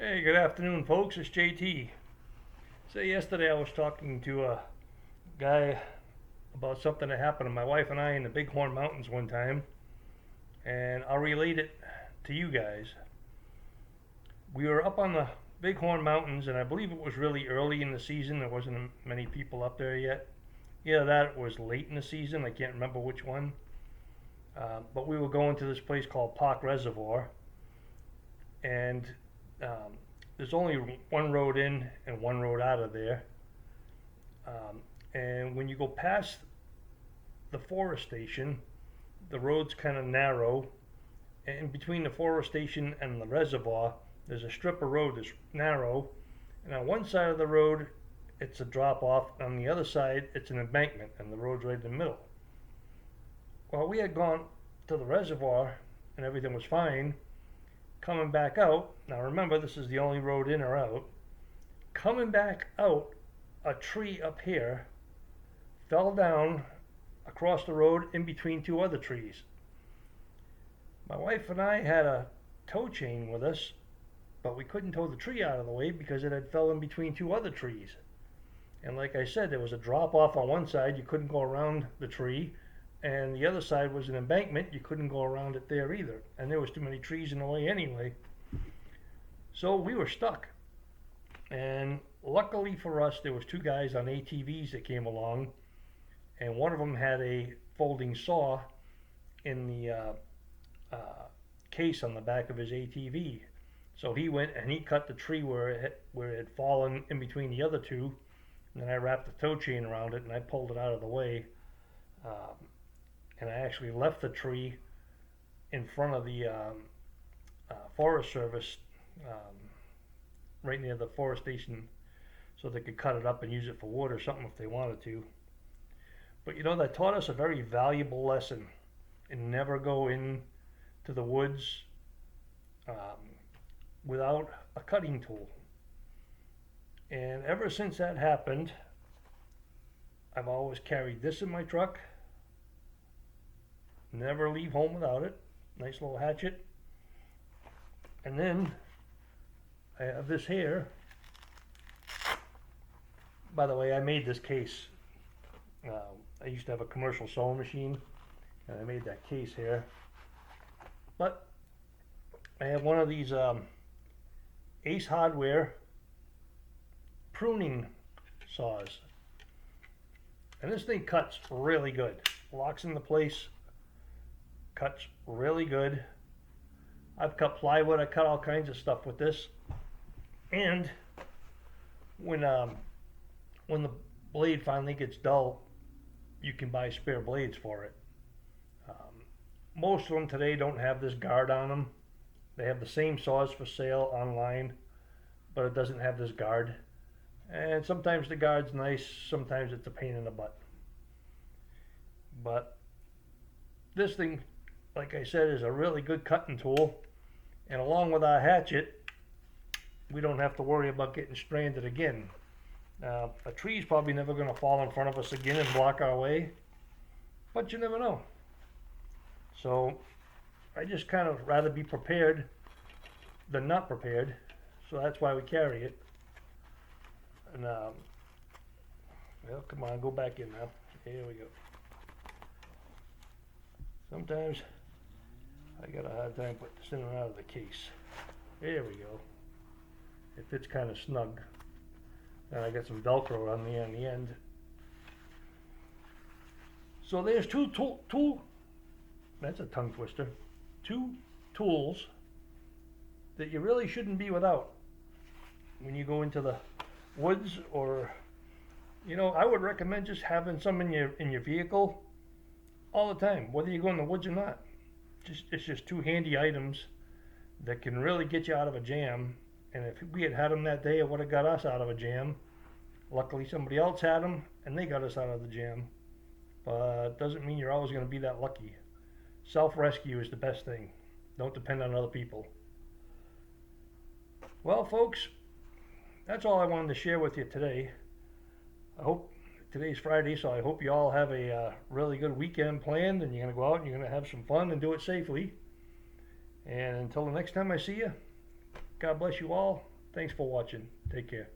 Hey, good afternoon, folks. It's JT. So yesterday I was talking to a guy about something that happened to my wife and I in the Bighorn Mountains one time, and I'll relate it to you guys. We were up on the Bighorn Mountains, and I believe it was really early in the season. There wasn't many people up there yet. Yeah, that it was late in the season. I can't remember which one. But we were going to this place called Park Reservoir, and um, there's only one road in and one road out of there. And when you go past the forest station, the road's kind of narrow. And between the forest station and the reservoir, there's a strip of road that's narrow. And on one side of the road, it's a drop off. On the other side, it's an embankment, and the road's right in the middle. Well, we had gone to the reservoir, and everything was fine. Coming back out, now remember, this is the only road in or out. Coming back out, a tree up here fell down across the road in between two other trees. My wife and I had a tow chain with us, but we couldn't tow the tree out of the way because it had fell in between two other trees. And like I said, there was a drop off on one side, you couldn't go around the tree, and the other side was an embankment, you couldn't go around it there either. And there was too many trees in the way anyway. So we were stuck. And luckily for us, there was two guys on ATVs that came along, and one of them had a folding saw in the case on the back of his ATV. So he went and he cut the tree where it had fallen in between the other two, and then I wrapped the tow chain around it and I pulled it out of the way. Um, and I actually left the tree in front of the Forest Service, um, right near the forest station, so they could cut it up and use it for wood or something if they wanted to. But you know, that taught us a very valuable lesson, and never go in to the woods um, without a cutting tool. And ever since that happened, I've always carried this in my truck. Never leave home without it. Nice little hatchet. And then I have this here. By the way, I made this case. I used to have a commercial sewing machine, and I made that case here. But I have one of these Ace Hardware pruning saws. And this thing cuts really good. Locks into place, cuts really good. I've cut plywood, I cut all kinds of stuff with this. And when the blade finally gets dull, you can buy spare blades for it. Most of them today don't have this guard on them. They have the same saws for sale online, but it doesn't have this guard. And sometimes the guard's nice, sometimes it's a pain in the butt. But this thing, like I said, is a really good cutting tool. And along with our hatchet, we don't have to worry about getting stranded again. A tree's probably never going to fall in front of us again and block our way, but you never know. So I just kind of rather be prepared than not prepared, so that's why we carry it. And well, come on, go back in now. Here we go. Sometimes I got a hard time putting this in and out of the case. There we go. It fits kind of snug. And I got some Velcro on the end. So there's two, that's a tongue twister, two tools that you really shouldn't be without when you go into the woods. Or, you know, I would recommend just having some in your vehicle all the time, whether you go in the woods or not. It's just two handy items that can really get you out of a jam. And if we had them that day, it would have got us out of a jam. Luckily, somebody else had them, and they got us out of the jam. But doesn't mean you're always going to be that lucky. Self-rescue is the best thing. Don't depend on other people. Well, folks, that's all I wanted to share with you today. I hope today's Friday, so I hope you all have a really good weekend planned, and you're going to go out and you're going to have some fun and do it safely. And until the next time I see you, God bless you all. Thanks for watching. Take care.